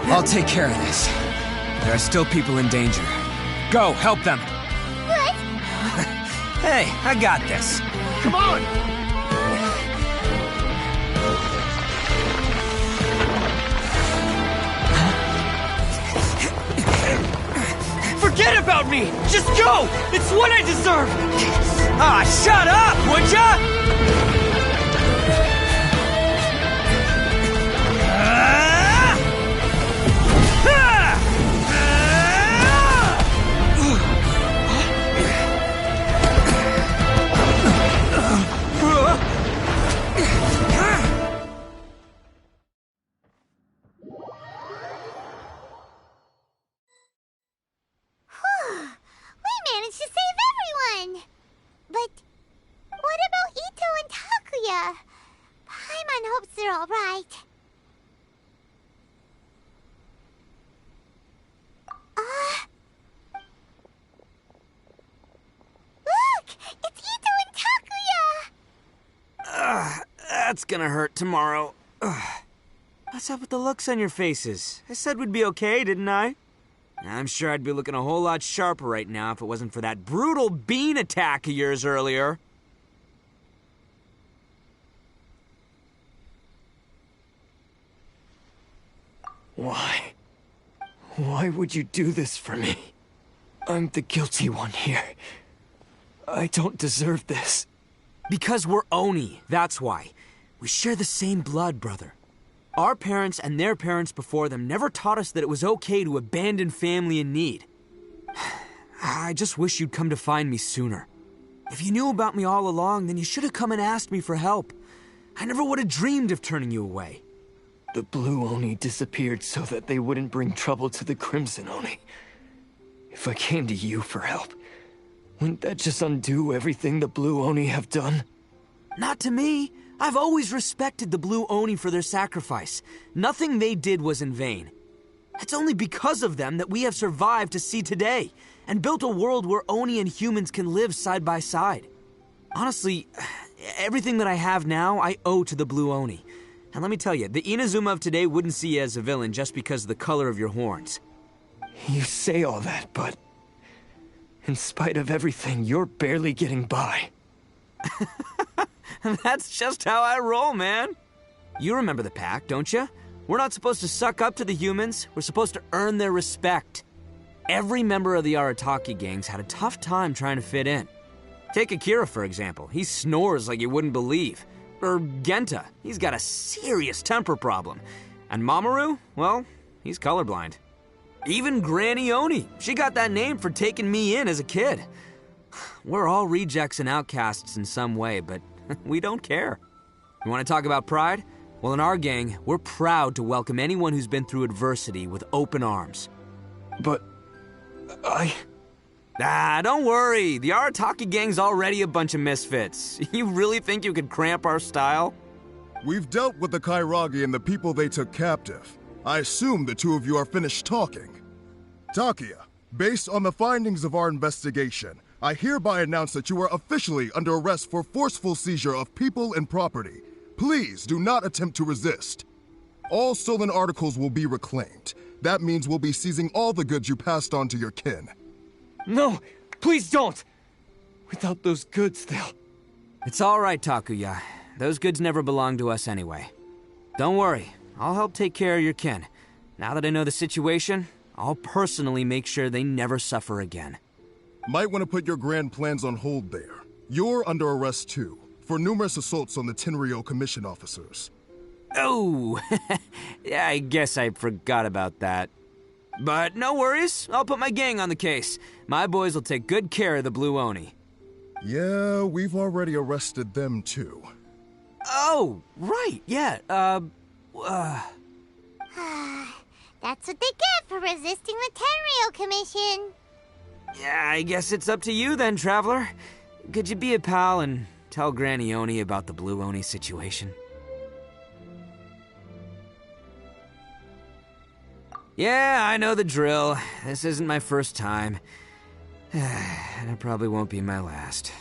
I'll take care of this. There are still people in danger. Go, help them! What? Hey, I got this. Come on! me! Just go! It's what I deserve! Ah, shut up, would ya? We managed to save everyone! But what about Itto and Takuya? Paimon hopes they're alright. Look! It's Itto and Takuya! That's gonna hurt tomorrow. What's up with the looks on your faces? I said we'd be okay, didn't I? I'm sure I'd be looking a whole lot sharper right now if it wasn't for that brutal bean attack of yours earlier. Why? Why would you do this for me? I'm the guilty one here. I don't deserve this. Because we're Oni, that's why. We share the same blood, brother. Our parents and their parents before them never taught us that it was okay to abandon family in need. I just wish you'd come to find me sooner. If you knew about me all along, then you should have come and asked me for help. I never would have dreamed of turning you away. The Blue Oni disappeared so that they wouldn't bring trouble to the Crimson Oni. If I came to you for help, wouldn't that just undo everything the Blue Oni have done? Not to me. I've always respected the Blue Oni for their sacrifice. Nothing they did was in vain. It's only because of them that we have survived to see today, and built a world where Oni and humans can live side by side. Honestly, everything that I have now, I owe to the Blue Oni. And let me tell you, the Inazuma of today wouldn't see you as a villain just because of the color of your horns. You say all that, but in spite of everything, you're barely getting by. That's just how I roll, man. You remember the pact, don't you? We're not supposed to suck up to the humans. We're supposed to earn their respect. Every member of the Arataki gangs had a tough time trying to fit in. Take Akira, for example. He snores like you wouldn't believe. Or Genta. He's got a serious temper problem. And Mamoru, well, he's colorblind. Even Granny Oni. She got that name for taking me in as a kid. We're all rejects and outcasts in some way, but we don't care. You want to talk about pride? Well, in our gang, we're proud to welcome anyone who's been through adversity with open arms. But don't worry. The Arataki gang's already a bunch of misfits. You really think you could cramp our style? We've dealt with the Kairagi and the people they took captive. I assume the two of you are finished talking. Takuya, based on the findings of our investigation, I hereby announce that you are officially under arrest for forceful seizure of people and property. Please do not attempt to resist. All stolen articles will be reclaimed. That means we'll be seizing all the goods you passed on to your kin. No, please don't! Without those goods, they'll... It's all right, Takuya. Those goods never belonged to us anyway. Don't worry, I'll help take care of your kin. Now that I know the situation, I'll personally make sure they never suffer again. Might want to put your grand plans on hold there. You're under arrest too, for numerous assaults on the Tenryo commission officers. Oh, yeah, I guess I forgot about that. But no worries, I'll put my gang on the case. My boys will take good care of the Blue Oni. Yeah, we've already arrested them too. Oh, right, yeah, That's what they get for resisting the Tenryo commission. Yeah, I guess it's up to you then, Traveler. Could you be a pal and tell Granny Oni about the Blue Oni situation? Yeah, I know the drill. This isn't my first time. And it probably won't be my last.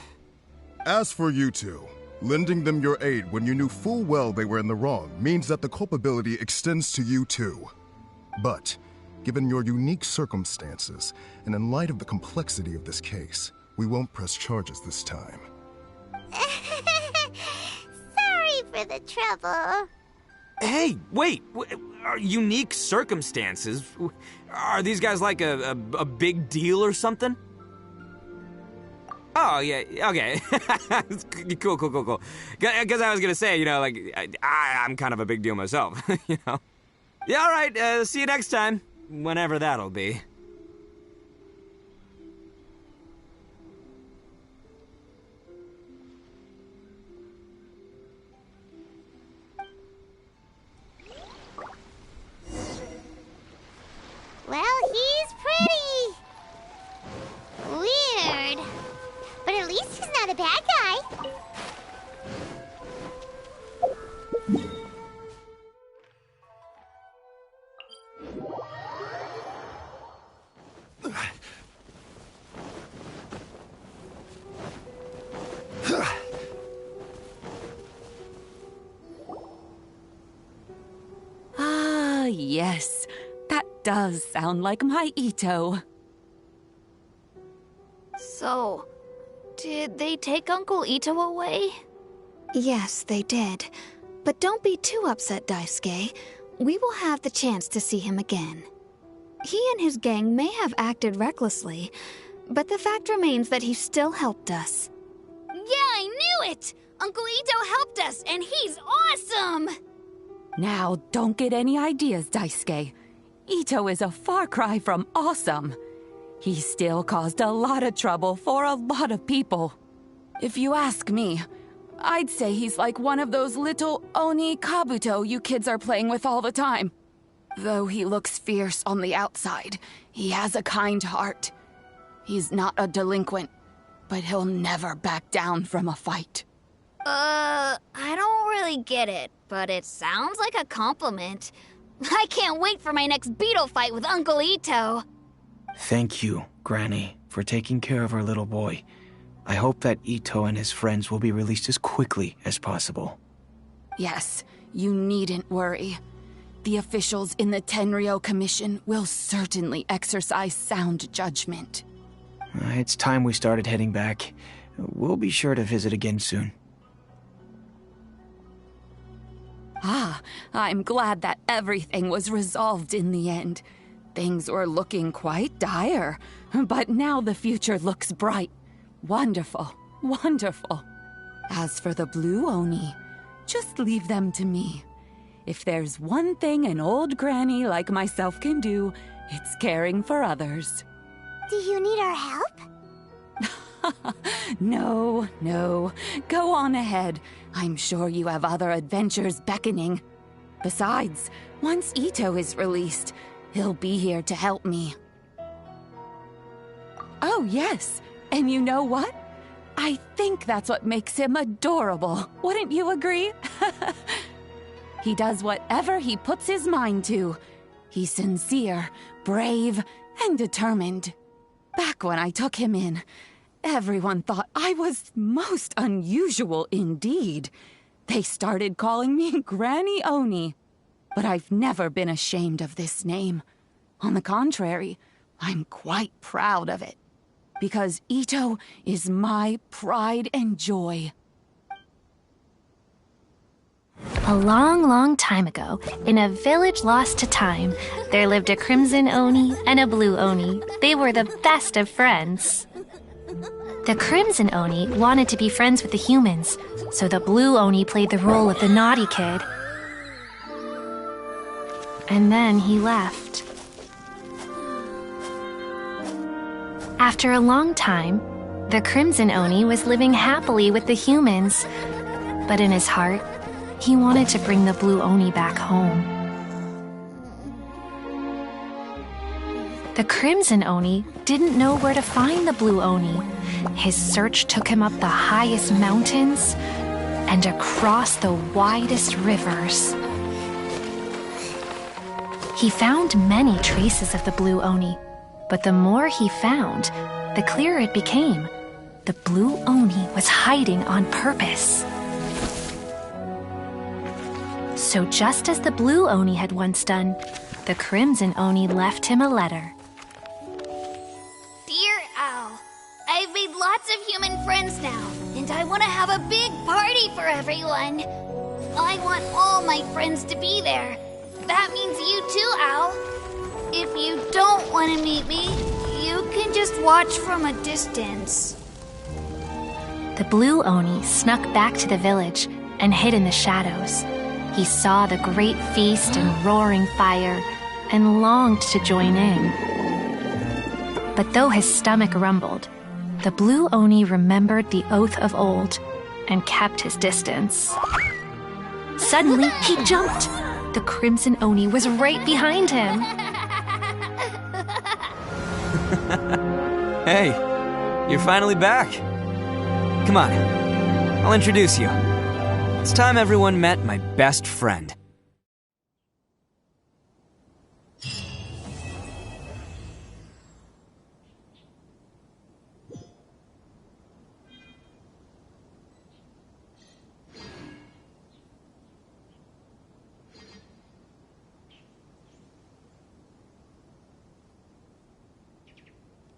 As for you two, lending them your aid when you knew full well they were in the wrong means that the culpability extends to you too. But, given your unique circumstances, and in light of the complexity of this case, we won't press charges this time. Sorry for the trouble. Hey, wait! Unique circumstances? Are these guys like a big deal or something? Oh, yeah, okay. Cool. Because I was gonna say, I'm kind of a big deal myself, you know? Yeah, all right, see you next time. Whenever that'll be. Well, he's pretty. Weird. But at least he's not a bad guy. Ah, yes. That does sound like my Itto. So, did they take Uncle Itto away? Yes, they did. But don't be too upset, Daisuke. We will have the chance to see him again. He and his gang may have acted recklessly, but the fact remains that he still helped us. Yeah, I knew it! Uncle Itto helped us, and he's awesome! Now, don't get any ideas, Daisuke. Itto is a far cry from awesome. He still caused a lot of trouble for a lot of people. If you ask me, I'd say he's like one of those little Oni Kabuto you kids are playing with all the time. Though he looks fierce on the outside, he has a kind heart. He's not a delinquent, but he'll never back down from a fight. I don't really get it, but it sounds like a compliment. I can't wait for my next beetle fight with Uncle Itto. Thank you, Granny, for taking care of our little boy. I hope that Itto and his friends will be released as quickly as possible. Yes, you needn't worry. The officials in the Tenryo Commission will certainly exercise sound judgment. It's time we started heading back. We'll be sure to visit again soon. Ah, I'm glad that everything was resolved in the end. Things were looking quite dire, but now the future looks bright. Wonderful, wonderful. As for the Blue Oni, just leave them to me. If there's one thing an old granny like myself can do, it's caring for others. Do you need our help? No. Go on ahead. I'm sure you have other adventures beckoning. Besides, once Itto is released, he'll be here to help me. Oh, yes. And you know what? I think that's what makes him adorable. Wouldn't you agree? He does whatever he puts his mind to. He's sincere, brave, and determined. Back when I took him in, everyone thought I was most unusual indeed. They started calling me Granny Oni. But I've never been ashamed of this name. On the contrary, I'm quite proud of it. Because Itto is my pride and joy. A long, long time ago, in a village lost to time, there lived a crimson Oni and a blue Oni. They were the best of friends. The crimson Oni wanted to be friends with the humans, so the blue Oni played the role of the naughty kid. And then he left. After a long time, the crimson Oni was living happily with the humans, but in his heart, he wanted to bring the blue Oni back home. The crimson Oni didn't know where to find the blue Oni. His search took him up the highest mountains and across the widest rivers. He found many traces of the blue Oni, but the more he found, the clearer it became. The blue Oni was hiding on purpose. So just as the blue Oni had once done, the crimson Oni left him a letter. Dear Al, I've made lots of human friends now, and I want to have a big party for everyone. I want all my friends to be there. That means you too, Al. If you don't want to meet me, you can just watch from a distance. The blue Oni snuck back to the village and hid in the shadows. He saw the great feast and roaring fire and longed to join in. But though his stomach rumbled, the blue Oni remembered the oath of old and kept his distance. Suddenly, he jumped. The Crimson Oni was right behind him. Hey, you're finally back. Come on, I'll introduce you. It's time everyone met my best friend.